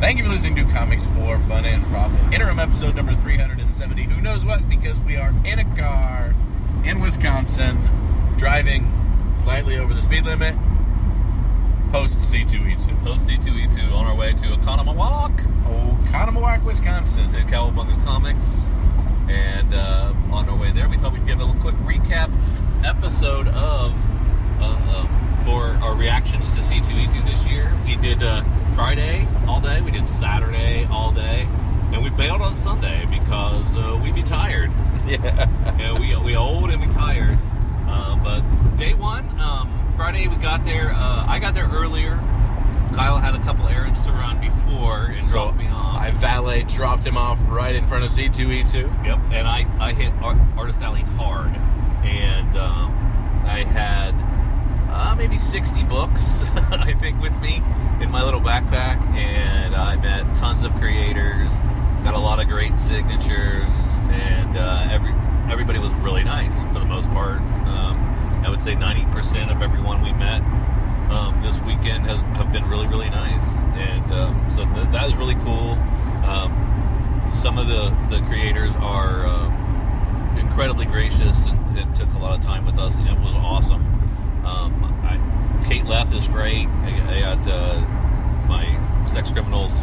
Thank you for listening to Comics for Fun and Profit. Interim episode number 370. Who knows what? Because we are in a car in Wisconsin, driving slightly over the speed limit. Post C2E2. Post C2E2 on our way to Oconomowoc. Oconomowoc, Wisconsin. To Cowabunga Comics. And on our way there, we thought we'd give a little quick recap episode of for our reactions to C2E2 this year. We did Friday all day, we did Saturday all day, and we bailed on Sunday because we be tired. Yeah. We old and we tired. But day one, Friday we got there. I got there earlier. Kyle had a couple errands to run before and dropped me off. I valet dropped him off right in front of C2E2. Yep, and I hit Artist Alley hard. And I had maybe 60 books, I think, with me in my little backpack. And I met tons of creators, got a lot of great signatures, and everybody was really nice for the most part. I would say 90% of everyone we met this weekend have been really, really nice, and so that is really cool. Some of the creators are incredibly gracious and took a lot of time with us, and it was awesome. Kate Leth is great. I got my Sex Criminals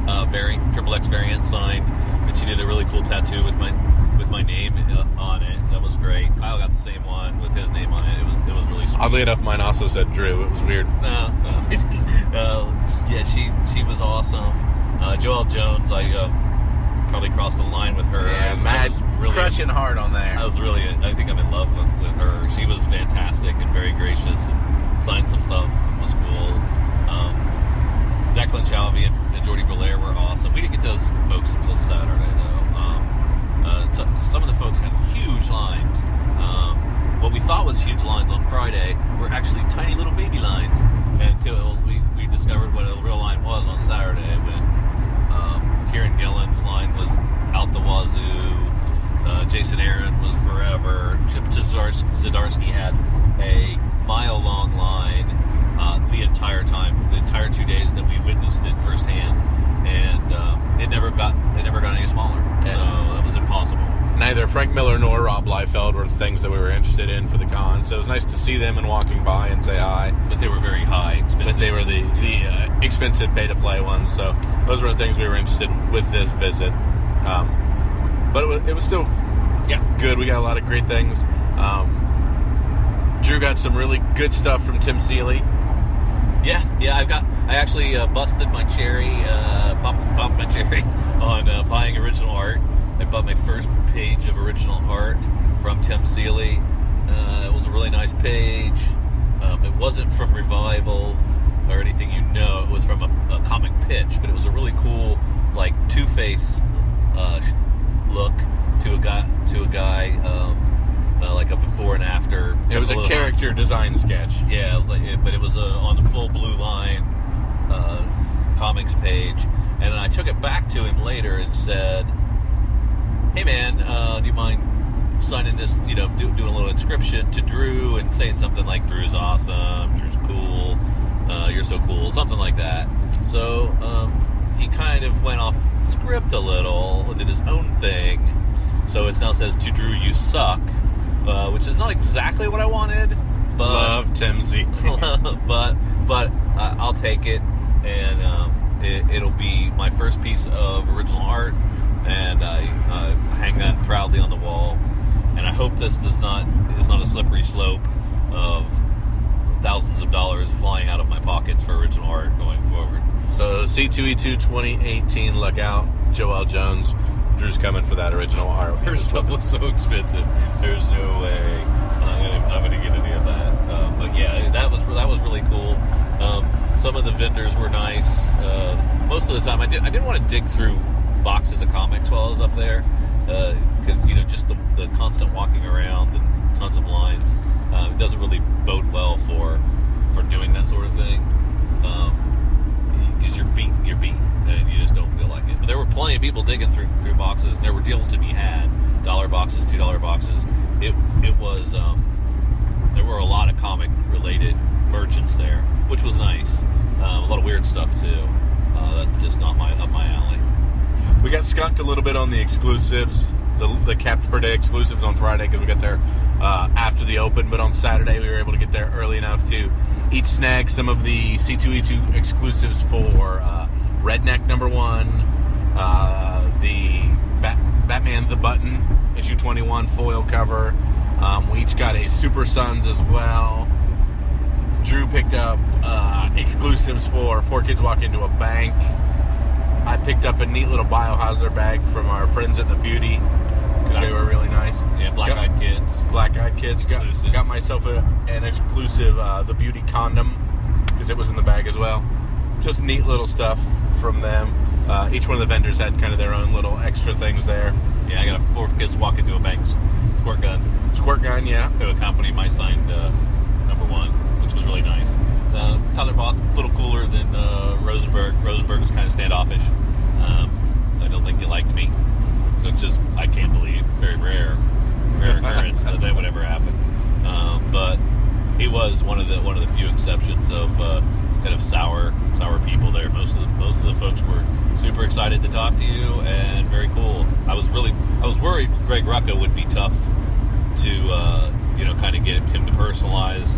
XXX variant signed, and she did a really cool tattoo with my name on it. That was great. Kyle got the same one with his name on it. It was really sweet. Oddly enough, mine also said Drew. It was weird. No. Yeah, she was awesome. Joelle Jones, I probably crossed the line with her. Yeah, mad, really crushing hard on there. I think I'm in love with her. She was fantastic and very gracious and signed some stuff. It was cool. Declan Shalvey and Jordy Belair were awesome. We didn't get those folks until Saturday, though. So some of the folks had huge lines. What we thought was huge lines on Friday were actually tiny little baby lines until we discovered what a real line was on Saturday when Kieran Gillen's line was out the wazoo. Jason Aaron was forever. Chip Zdarsky had a mile-long line the entire time, the entire 2 days that we witnessed it firsthand, and it never got any smaller. Yeah. So it was impossible. Neither Frank Miller nor Rob Liefeld were things that we were interested in for the con, so it was nice to see them and walking by and say hi. But they were very high, expensive. But they were the expensive pay-to-play ones, so those were the things we were interested in with this visit. But it was still good. We got a lot of great things. Drew got some really good stuff from Tim Seeley. Yeah, I actually busted my cherry, popped my cherry on buying original art. I bought my first page of original art from Tim Seeley. It was a really nice page. It wasn't from Revival or anything it was from a comic pitch, but it was a really cool, like, Two-Face look to a guy, like a before and after. It was a character design sketch. Yeah, but it was on the full Blue Line comics page, and then I took it back to him later and said, "Hey man, do you mind signing this? Doing a little inscription to Drew and saying something like Drew's awesome, Drew's cool, you're so cool, something like that." So he kind of went off script a little and did his own thing. So it now says, "To Drew, you suck." Which is not exactly what I wanted, but love Tim Z. but I'll take it, and it'll be my first piece of original art, and I hang that proudly on the wall. And I hope this is not a slippery slope of thousands of dollars flying out of my pockets for original art going forward. So C2E2 2018, look out, Joelle Jones. Drew's coming for that original art. Her stuff was so expensive. There's no way I'm going to get any of that. But yeah, that was really cool. Some of the vendors were nice. Most of the time, I didn't want to dig through boxes of comics while I was up there because just the constant walking around and tons of lines. It doesn't really bode well for doing that sort of thing because you're beat and you just don't feel like it. But there were plenty of people digging through boxes, and there were deals to be had. $1 boxes, $2 boxes. It was there were a lot of comic related merchants there, which was nice. A lot of weird stuff too. That's just not up my alley. We got skunked a little bit on the exclusives, the capped per day exclusives on Friday because we got there after the open. But on Saturday, we were able to get there early enough to snag some of the C2E2 exclusives for Redneck #1, the Batman the Button issue 21 foil cover. We each got a Super Sons as well. Drew picked up exclusives for Four Kids Walk Into a Bank. I picked up a neat little Biohazard bag from our friends at The Beauty because they were really nice. Yeah, Black Eyed Kids. Black Eyed Kids. Got myself an exclusive The Beauty condom because it was in the bag as well. Just neat little stuff from them. Each one of the vendors had kind of their own little extra things there. Yeah, I got a Four Kids Walk Into a Bank squirt gun. Squirt gun, yeah. To accompany my signed #1, which was really nice. Tyler Boss, a little cooler than Rosenberg. Rosenberg was kind of standoffish. I don't think he liked me, which is, I can't believe, very rare occurrence that would ever happen. But he was one of the few exceptions of kind of sour people there. Most of the folks were super excited to talk to you and very cool. I was worried Greg Rucka would be tough to kind of get him to personalize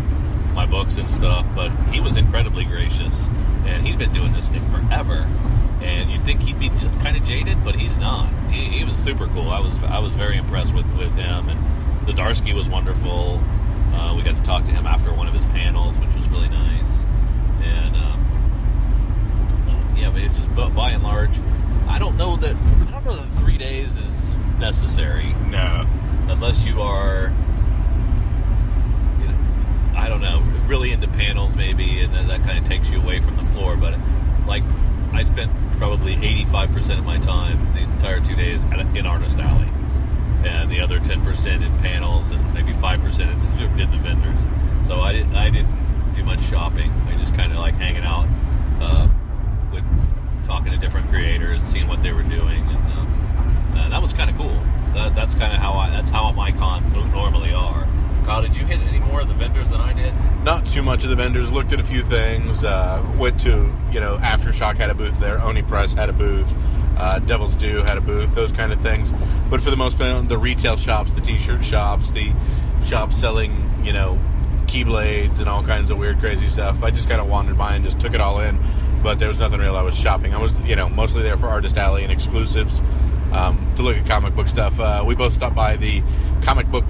my books and stuff, but he was incredibly gracious, and he's been doing this thing forever. And you'd think he'd be kind of jaded, but he's not. He was super cool. I was very impressed with him, and Zdarsky was wonderful. We got to talk to him after one of his panels, which was really nice. And but it's just by and large, I don't know that 3 days is necessary. No, unless you are, I don't know, really into panels maybe, and that kind of takes you away from the floor. But like, I spent probably 85% of my time the entire 2 days in Artist Alley, and the other 10% in panels, and maybe 5% in the vendors. So I didn't do much shopping. I just kind of like hanging out, with talking to different creators, seeing what they were doing, and that was kind of cool. That's kind of how my cons normally are. Kyle, did you hit any more of the vendors than I did? Not too much of the vendors. Looked at a few things. Went to, Aftershock had a booth there. Oni Press had a booth. Devil's Due had a booth. Those kind of things. But for the most part, the retail shops, the t-shirt shops, the shops selling, keyblades and all kinds of weird, crazy stuff. I just kind of wandered by and just took it all in. But there was nothing real I was shopping. I was, mostly there for Artist Alley and exclusives to look at comic book stuff. We both stopped by the comic book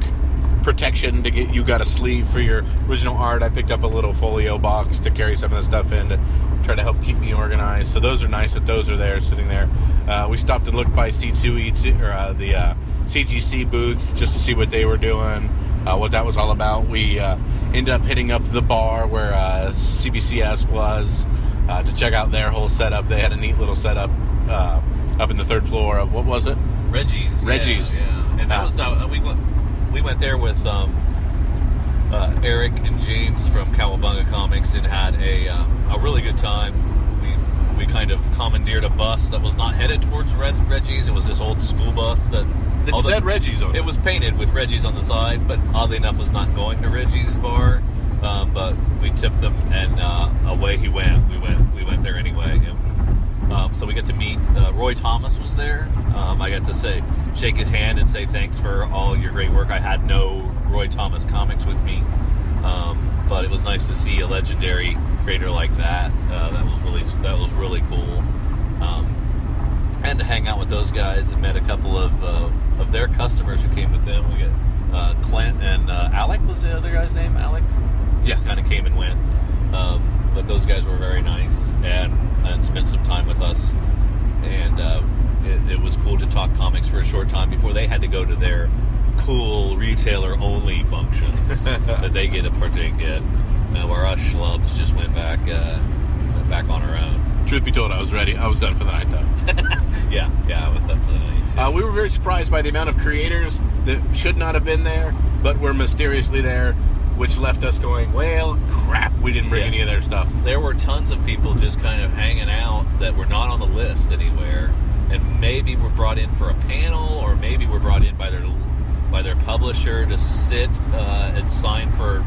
protection to get you got a sleeve for your original art. I picked up a little folio box to carry some of the stuff in to try to help keep me organized. So those are nice that those are there, sitting there. We stopped and looked by C2E2 or the CGC booth just to see what they were doing, what that was all about. We ended up hitting up the bar where CBCS was to check out their whole setup. They had a neat little setup up in the third floor of, what was it? Reggie's. Yeah. And that was we went there with Eric and James from Cowabunga Comics and had a really good time. We kind of commandeered a bus that was not headed towards Reggie's. It was this old school bus that said Reggie's on it. It was painted with Reggie's on the side, but oddly enough was not going to Reggie's bar. But we tipped them, and away he went. We went there anyway. So we got to meet Roy Thomas was there. I got to shake his hand and say thanks for all your great work. I had no Roy Thomas comics with me, but it was nice to see a legendary creator like that. That was really cool. And to hang out with those guys and met a couple of their customers who came with them. We got Clint and Alec was the other guy's name. Alec, yeah, kind of came and went. But those guys were very nice and spent some time with us, and it was cool to talk comics for a short time before they had to go to their cool retailer only functions that they get to partake in, where us schlubs just went back on our own. Truth be told, I was ready. I was done for the night, though. yeah, I was done for the night, too. We were very surprised by the amount of creators that should not have been there, but were mysteriously there, which left us going, well, crap, we didn't bring any of their stuff. There were tons of people just kind of hanging out that were not on the list anywhere, and maybe were brought in for a panel, or maybe were brought in by their publisher to sit and sign for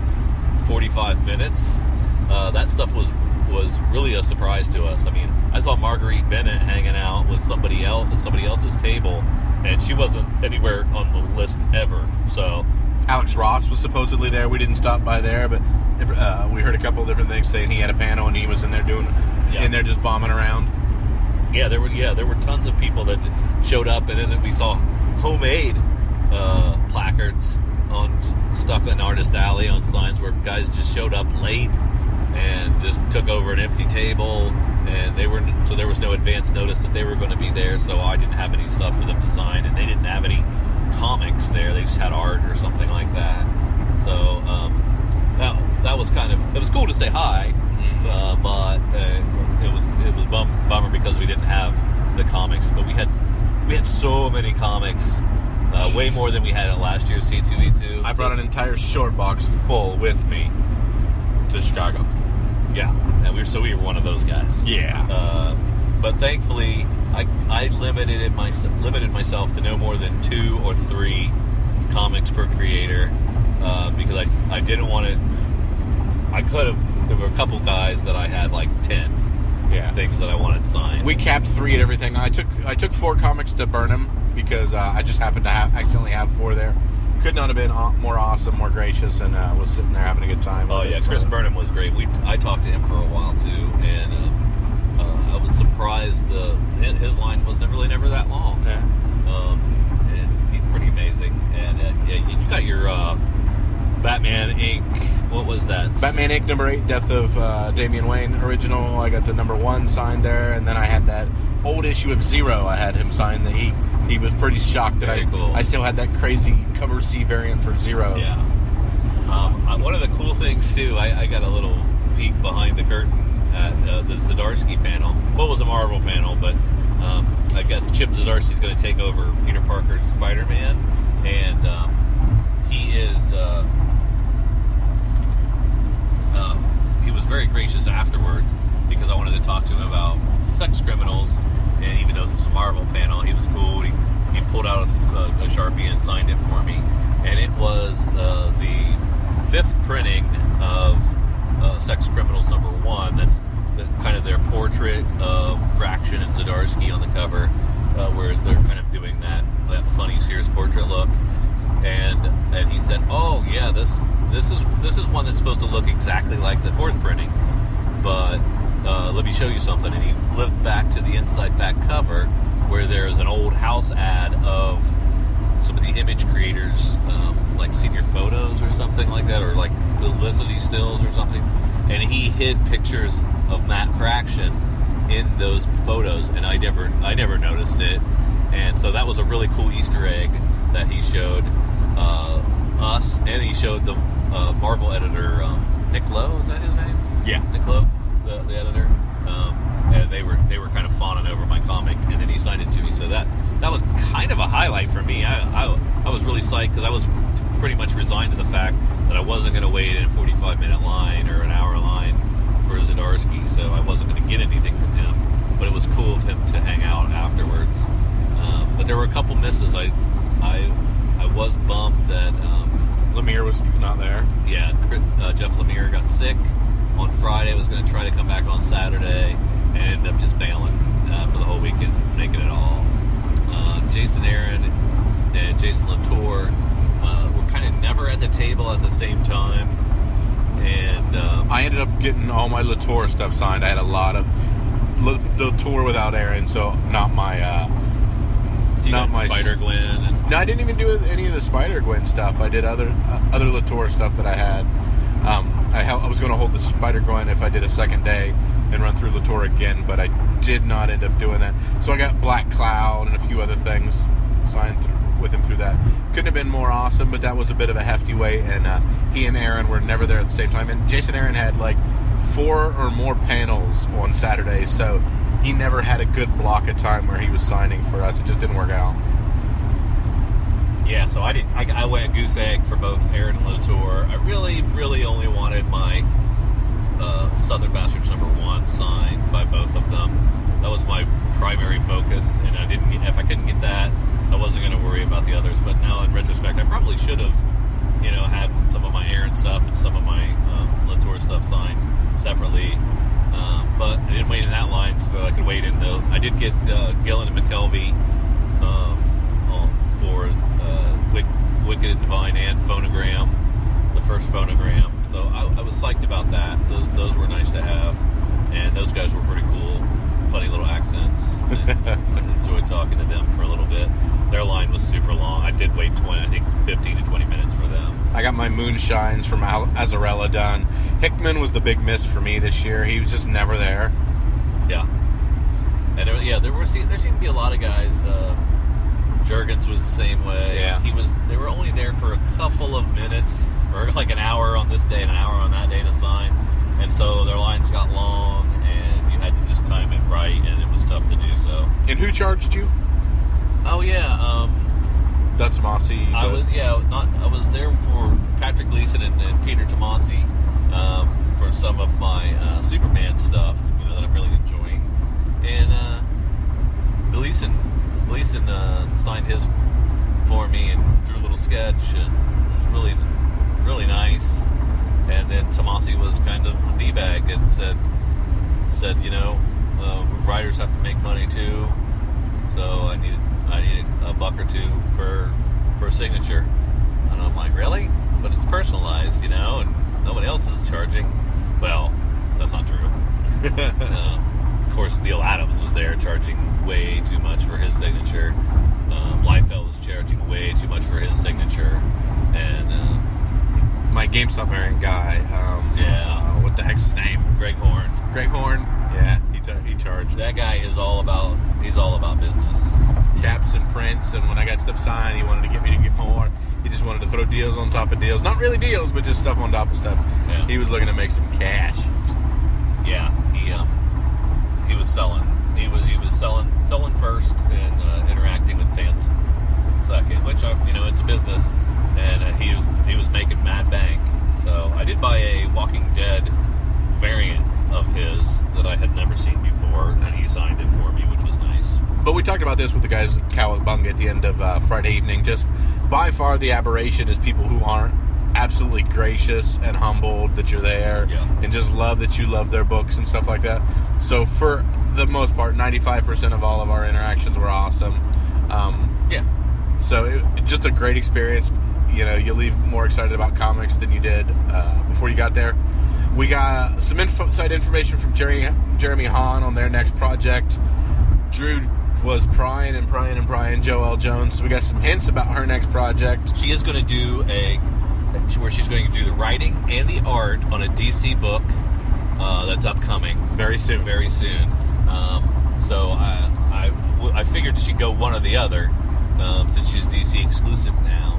45 minutes. That stuff was was really a surprise to us. I mean, I saw Marguerite Bennett hanging out with somebody else at somebody else's table, and she wasn't anywhere on the list ever. So Alex Ross was supposedly there. We didn't stop by there, but we heard a couple of different things saying he had a panel and he was in there in there just bombing around. Yeah, there were tons of people that showed up, and then we saw homemade placards stuck in Artist Alley on signs where guys just showed up late and just took over an empty table, and so there was no advance notice that they were going to be there, so I didn't have any stuff for them to sign, and they didn't have any comics there. They just had art or something like that. So that was it was cool to say hi, but it was bummer because we didn't have the comics. But we had so many comics, way more than we had at last year's C2E2. I brought an entire short box full with me to Chicago. Yeah, and we were one of those guys. Yeah. But thankfully, I limited myself to no more than 2 or 3 comics per creator, because I didn't want to. I could have. There were a couple guys that I had like 10 things that I wanted signed. We capped 3 at everything. I took 4 comics to Burnham because I just happened to accidentally have 4 there. Could not have been more awesome, more gracious, and was sitting there having a good time. Oh yeah, Chris Burnham was great. I talked to him for a while too, and I was surprised his line was never that long. Yeah. And he's pretty amazing. And you got your Batman Inc. What was that? Batman Inc. number 8, Death of Damian Wayne original. I got the number 1 signed there, and then I had that old issue of Zero. I had him sign that he was pretty shocked that I still had that crazy cover C variant for Zero. Yeah. One of the cool things too, I got a little peek behind the curtain at the Zdarsky panel. Well, it was a Marvel panel, but I guess Chip Zdarsky's going to take over Peter Parker's Spider-Man, and he is. He was very gracious afterwards because I wanted to talk to him about sex criminals, and even though this was a Marvel panel, he was cool. He pulled out a Sharpie and signed it for me, and it was the 5th printing of Sex Criminals number 1. That's kind of their portrait of Fraction and Zdarsky on the cover, where they're kind of doing that funny Sears portrait look. And he said, "Oh yeah, this is one that's supposed to look exactly like the 4th printing, but let me show you something." And he flipped back to the inside back cover, where there's an old house ad of some of the image creators, like senior photos or something like that, or like publicity stills or something. And he hid pictures of Matt Fraction in those photos, and I never noticed it. And so that was a really cool Easter egg that he showed us, and he showed the Marvel editor Nick Lowe. Is that his name? Yeah, Nick Lowe, the editor. And they were kind of fawning over my comic, and then he signed it to me. So that was kind of a highlight for me. I was really psyched because I was pretty much resigned to the fact that I wasn't going to wait in a 45-minute line or an hour line for Zdarsky, so I wasn't going to get anything from him. But it was cool of him to hang out afterwards. But there were a couple misses. I was bummed that Lemire was not there. Yeah, Jeff Lemire got sick on Friday. Was going to try to come back on Saturday, and ended up just bailing for the whole weekend, making it all. Jason Aaron and Jason Latour were kind of never at the table at the same time, and I ended up getting all my Latour stuff signed. I had a lot of Latour without Aaron, so not my Spider-Gwen. No, I didn't even do any of the Spider-Gwen stuff. I did other Latour stuff that I had. I was going to hold the Spider-Gwen if I did a second day and run through Latour again, but I did not end up doing that. So I got Black Cloud and a few other things signed with him through that. Couldn't have been more awesome, but that was a bit of a hefty wait, and he and Aaron were never there at the same time. And Jason Aaron had like 4 or more panels on Saturday, so he never had a good block of time where he was signing for us. It just didn't work out. Yeah, so I went goose egg for both Aaron and Latour. I really, really only wanted my Southern Bastards #1 signed by both of them. That was my primary focus, and if I couldn't get that, I wasn't going to worry about the others. But now, in retrospect, I probably should have, had some of my Aaron stuff and some of my Latour stuff signed separately. But I didn't wait in that line, so I could wait in the. I did get Gillen and McKelvey for Wicked and Divine and Phonogram, the first Phonogram. So I was psyched about that. Those were nice to have, and those guys were pretty cool, funny little accents. And I enjoyed talking to them for a little bit. Their line was super long. I did wait 15 to 20 minutes for them. I got my Moonshines from Azarella done. Hickman was the big miss for me this year. He was just never there. Yeah. And there seemed to be a lot of guys. Juergens was the same way. Yeah. They were only there for a couple of minutes, or like an hour on this day and an hour on that day to sign. And so their lines got long, and you had to just time it right, and it was tough to do so. And who charged you? Oh yeah, That's Tomasi. I was there for Patrick Gleason and Peter Tomasi for some of my Superman stuff, that I'm really enjoying. And Gleason signed his for me and drew a little sketch, and it was really, really nice. And then Tomasi was kind of a D-bag and said, writers have to make money too, so I needed a buck or two per signature. And I'm like, really? But it's personalized, and nobody else is charging. Well, that's not true. Of course, Neil Adams was there charging way too much for his signature. Liefeld was charging way too much for his signature. And my GameStop variant guy. What the heck's his name? Greg Horn. Greg Horn. Yeah, he charged. That guy is all about business. Caps and prints, and when I got stuff signed, he wanted to get me to get more. He just wanted to throw deals on top of deals. Not really deals, but just stuff on top of stuff. Yeah. He was looking to make some cash. Yeah, he was selling. He was selling first and interacting with fans second, which it's a business, and he was making mad bank. So I did buy a Walking Dead variant of his that I had never seen before, and he signed it for me, which was nice. But we talked about this with the guys at Cowabunga at the end of Friday evening. Just by far the aberration is people who aren't absolutely gracious and humbled that you're there, and just love that you love their books and stuff like that. So for the most part, 95% of all of our interactions were awesome. So just a great experience. You leave more excited about comics than you did before you got there. We got some inside information from Jeremy Hahn on their next project. Drew was prying Joelle Jones. So we got some hints about her next project. She is going to do where she's going to do the writing and the art on a DC book that's upcoming very soon. So I figured she'd go one or the other since she's DC exclusive now.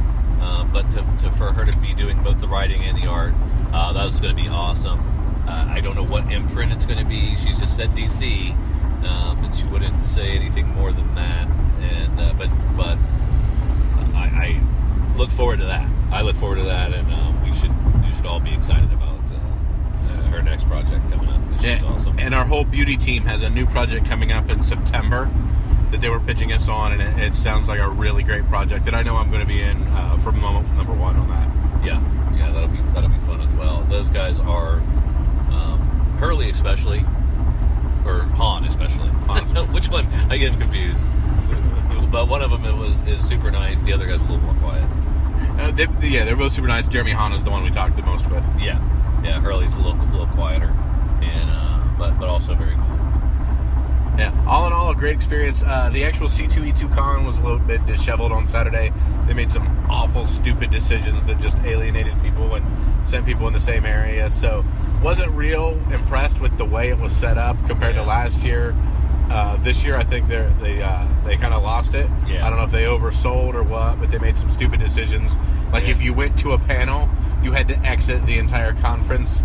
But for her to be doing both the writing and the art, that was going to be awesome. I don't know what imprint it's going to be. She just said DC, and she wouldn't say anything more than that. And but I look forward to that. And we should all be excited about her next project coming up. She's awesome. And our whole beauty team has a new project coming up in September that they were pitching us on, and it sounds like a really great project. And I know I'm going to be in from moment number one on that. Yeah, that'll be fun as well. Those guys are Hurley especially, or Hahn especially. Which one? I get confused. But one of them is super nice. The other guy's a little more quiet. They're both super nice. Jeremy Hahn is the one we talked the most with. Yeah. Hurley's a little quieter, and but also very cool. Yeah, all in all, a great experience. The actual C2E2 con was a little bit disheveled on Saturday. They made some awful, stupid decisions that just alienated people and sent people in the same area. So, wasn't real impressed with the way it was set up compared to last year. This year, I think they kind of lost it. Yeah. I don't know if they oversold or what, but they made some stupid decisions. Like if you went to a panel, you had to exit the entire conference,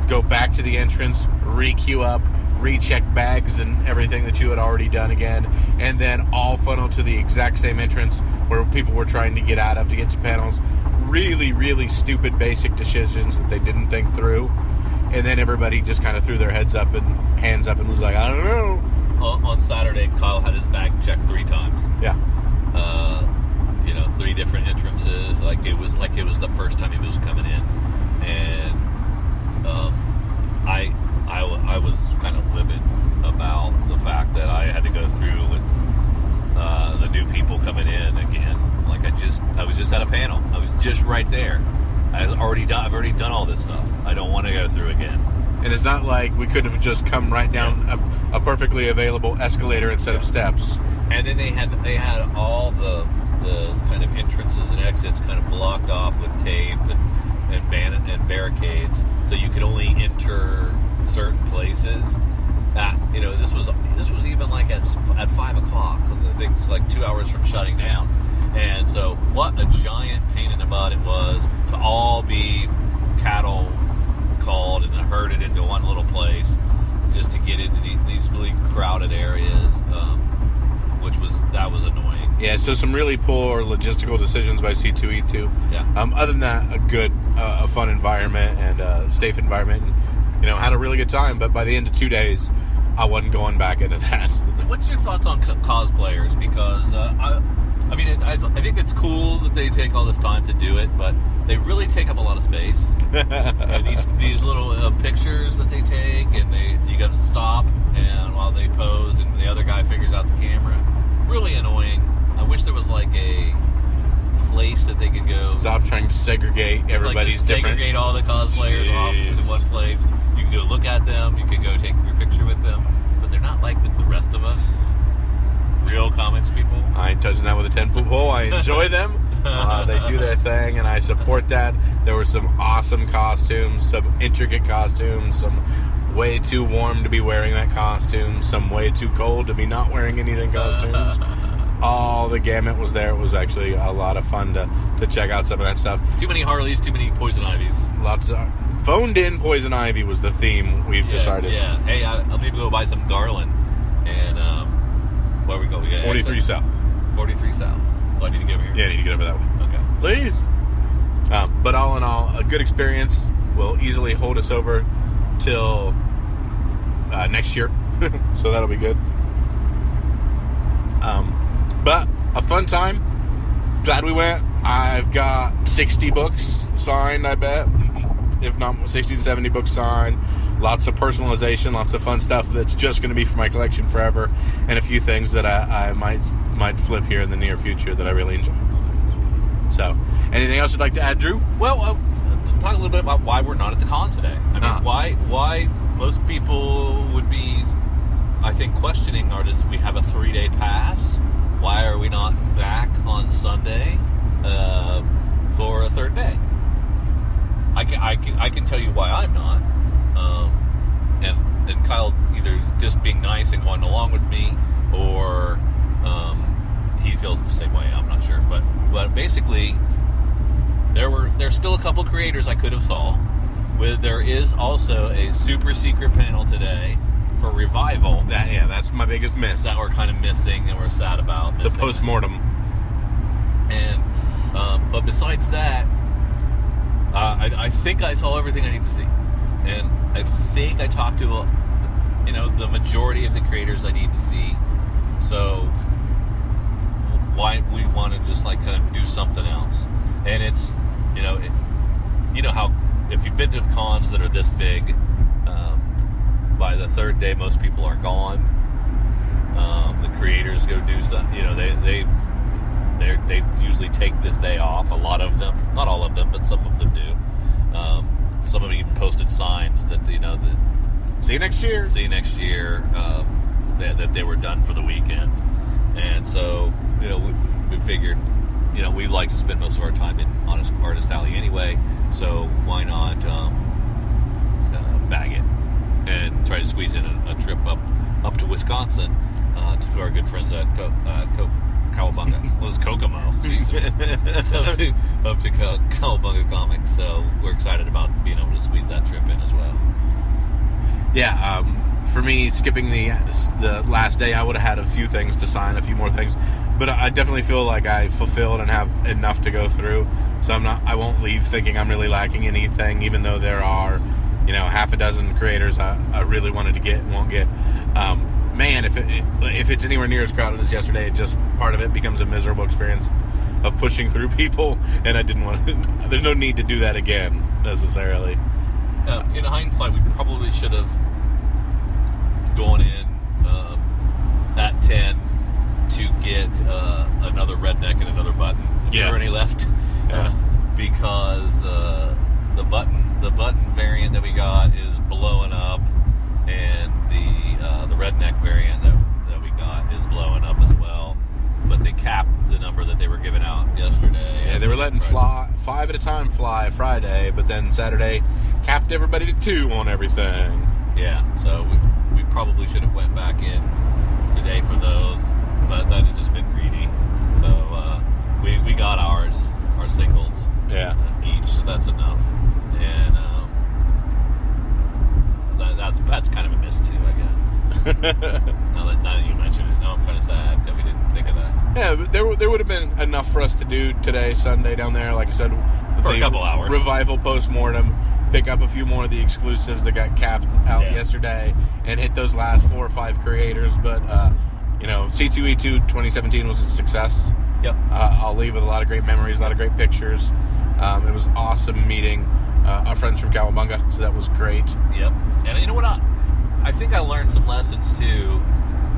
go back to the entrance, re-queue up, recheck bags and everything that you had already done again, and then all funnel to the exact same entrance where people were trying to get out of to get to panels. Really, really stupid basic decisions that they didn't think through. And then everybody just kind of threw their hands up and was like, I don't know. On Saturday, Kyle had his bag checked 3 times. Yeah. 3 different entrances. Like it was the first time he was coming in. And I was kind of livid about the fact that I had to go through with the new people coming in again. Like I was just at a panel. I was just right there. I've already done all this stuff. I don't want to go through again. And it's not like we could have just come right down a perfectly available escalator instead of steps. And then they had all the kind of entrances and exits kind of blocked off with tape and barricades, so you could only enter certain places. This was even like at 5 o'clock. I think it's like 2 hours from shutting down. And so, what a giant pain in the butt it was to all be cattle called and herded into one little place just to get into these really crowded areas, that was annoying. Yeah, so some really poor logistical decisions by C2E2. Yeah. Other than that, a fun environment and a safe environment. And, had a really good time. But by the end of 2 days, I wasn't going back into that. What's your thoughts on cosplayers? Because I think it's cool that they take all this time to do it, but they really take up a lot of space. And these little pictures that they take, and you got to stop and while they pose, and the other guy figures out the camera. Really annoying. I wish there was like a place that they could go. Stop trying to segregate everybody's different. Segregate all the cosplayers off into one place. You can go look at them. You can go take your picture with them. But they're not like with the rest of us. Real comics people. I ain't touching that with a 10-foot pole. I enjoy them. They do their thing, and I support that. There were some awesome costumes, some intricate costumes, some way too warm to be wearing that costume, some way too cold to be not wearing anything costumes. All the gamut was there. It was actually a lot of fun to check out some of that stuff. Too many Harleys, too many Poison Ivies. Lots of phoned in Poison Ivy was the theme we've decided. Yeah. Hey, I'll maybe go buy some garland. And where we go? We got 43 exit? South. 43 South. So I need to get over here. Yeah, I need to get over that way. Okay. Please. But all in all, a good experience will easily hold us over till next year. So that'll be good. But a fun time. Glad we went. I've got 60 books signed, I bet. If not 60 to 70 books signed. Lots of personalization, lots of fun stuff that's just going to be for my collection forever. And a few things that I might flip here in the near future that I really enjoy. So, anything else you'd like to add, Drew? Well, talk a little bit about why we're not at the con today. I mean, why most people would be, I think, questioning, does we have a 3-day pass? Why are we not back on Sunday for a third day? I can tell you why I'm not. And Kyle either just being nice and going along with me, or he feels the same way. I'm not sure, but basically, there's still a couple creators I could have saw. There is also a super secret panel today for Revival. That's my biggest miss. That we're kind of missing, and we're sad about the post-mortem. And but besides that, I think I saw everything I need to see, and I think I talked to the majority of the creators I need to see. So why we want to just like kind of do something else? And it's how if you've been to cons that are this big, by the third day most people are gone. The creators go do something. They usually take this day off. A lot of them, not all of them, but some of them do. Some of them even posted signs that See you next year. See you next year. That they were done for the weekend, and so we figured we like to spend most of our time in Artist Alley anyway. So why not bag it and try to squeeze in a trip up to Wisconsin to our good friends at Cowabunga. Well, it was Kokomo. Jesus. up to Cowabunga Comics. So we're excited about being able to squeeze that trip in as well. Yeah, for me, skipping the last day, I would have had a few things to sign, a few more things. But I definitely feel like I fulfilled and have enough to go through. So I won't leave thinking I'm really lacking anything, even though there are, half a dozen creators I really wanted to get and won't get. Man, if it's anywhere near as crowded as yesterday, part of it becomes a miserable experience of pushing through people, and I didn't want to. There's no need to do that again necessarily. In hindsight, we probably should have going in at 10 to get another redneck and another button. If there were any left. Because the button variant that we got is blowing up, and the redneck variant that we got is blowing up as well. But they capped the number that they were giving out yesterday. Yeah, they were letting fly 5 at a time fly Friday, but then Saturday capped everybody to 2 on everything. Yeah, so we probably should have went back in today for those, but that had just been greedy. So we got our singles each, so that's enough. And that's kind of a miss too, I guess. now that you mention it, I'm kind of sad that we didn't think of that. Yeah, but there would have been enough for us to do today, Sunday, down there. Like I said, for a couple hours. Revival postmortem, pick up a few more of the exclusives that got capped out yesterday, and hit those last 4 or 5 creators. But C2E2 2017 was a success. Yep. I'll leave with a lot of great memories, a lot of great pictures. It was awesome meeting our friends from Cowabunga, so that was great. Yep. And you know what? I think I learned some lessons too.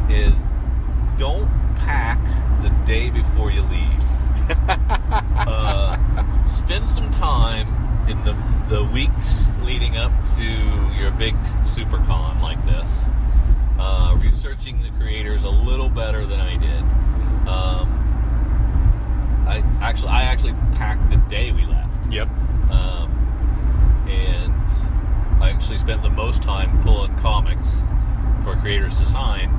Is don't pack the day before you leave. Spend some time in the weeks leading up to your big SuperCon like this, researching the creators a little better than I did. I actually packed the day we left. Yep. And I actually spent the most time pulling comics for creators to sign,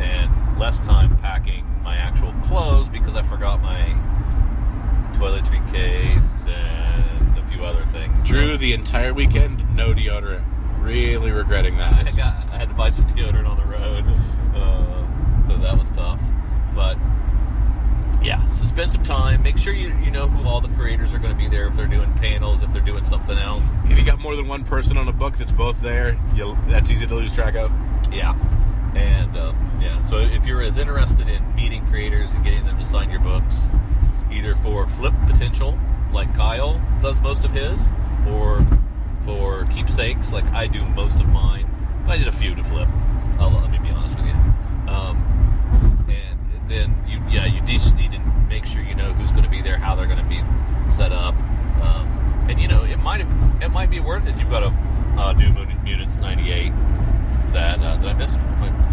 and less time packing my actual clothes because I forgot my toiletry case and a few other things. Drew, the entire weekend, no deodorant. Really regretting that. I had to buy some deodorant on the road, so that was tough. But yeah, so spend some time. Make sure you know who all the creators are going to be there, if they're doing panels, if they're doing something else. If you got more than one person on a book that's both there, that's easy to lose track of. Yeah. And so if you're as interested in meeting creators and getting them to sign your books, either for flip potential, like Kyle does most of his, or for keepsakes, like I do most of mine. I did a few to flip. Let me be honest with you. And then you just need to make sure you know who's going to be there, how they're going to be set up, and it might be worth it. You've got a New Mutants 98 that did I miss?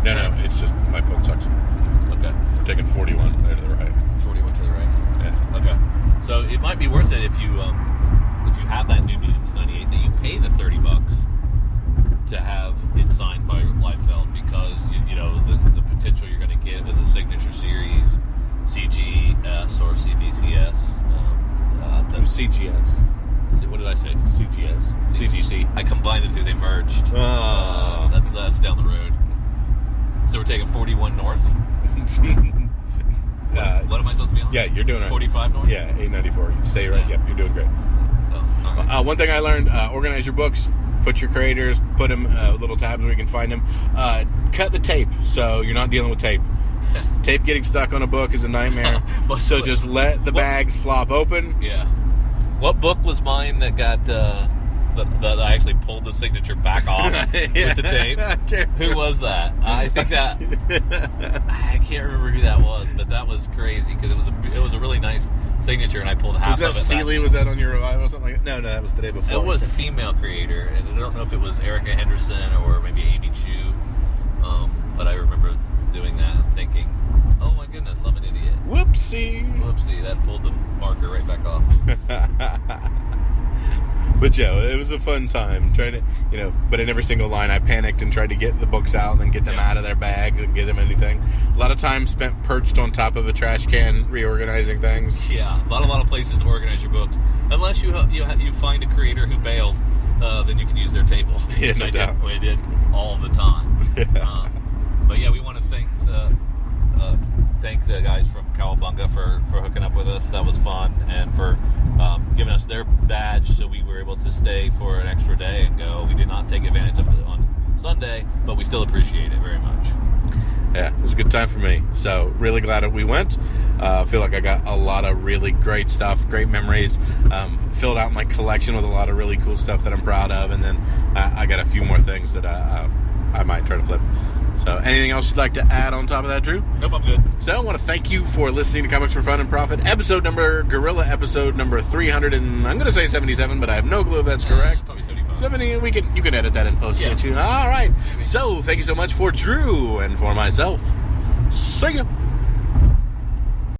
No, it's just my phone sucks. Okay, I'm taking 41 there to the right. 41 to the right. Yeah. Okay, so it might be worth it if you have that New Mutants 98 that you pay the $30 to have it signed by Liefeld, because the potential you're going to get with a signature series, CGS or CBCS. CGS. What did I say? CGS. CGC. I combined the two; they merged. That's down the road. So we're taking 41 north. What am I supposed to be on? Yeah, you're doing it. 45 north. Yeah, 894. Stay right. Yeah. Yep, you're doing great. So, one thing I learned: organize your books. Put your creators, put them little tabs where you can find them. Cut the tape so you're not dealing with tape. Tape getting stuck on a book is a nightmare. So just let the bags flop open. Yeah. What book was mine that got that I actually pulled the signature back off with the tape? Who was that? I think that I can't remember who that was, but that was crazy because it was a really nice signature, and I pulled half of it. Was that Seeley? Was that on your revival or something like that? No, that was the day before. It was a female creator, and I don't know if it was Erica Henderson or maybe Amy Chu, but I remember doing that and thinking, oh my goodness, I'm an idiot. Whoopsie, that pulled the marker right back off. But yeah, it was a fun time trying to, but in every single line I panicked and tried to get the books out and then get them out of their bag and get them anything. A lot of time spent perched on top of a trash can reorganizing things. Yeah, a lot of places to organize your books. Unless you find a creator who bailed, then you can use their table. Yeah, no doubt. I did all the time. Yeah. But yeah, we want to thank the guys from Cowabunga for hooking up with us. That was fun, and for giving us their badge so we were able to stay for an extra day and go. We did not take advantage of it on Sunday, but we still appreciate it very much. Yeah, it was a good time for me. So really glad that we went. I feel like I got a lot of really great stuff, great memories. Filled out my collection with a lot of really cool stuff that I'm proud of, and then I got a few more things that I might try to flip. So, anything else you'd like to add on top of that, Drew? Nope, I'm good. So, I want to thank you for listening to Comics for Fun and Profit, Gorilla episode number 300, and I'm going to say 77, but I have no clue if that's correct. Probably 75. 70, you can edit that in post, can't you? All right. So, thank you so much for Drew and for myself. See ya.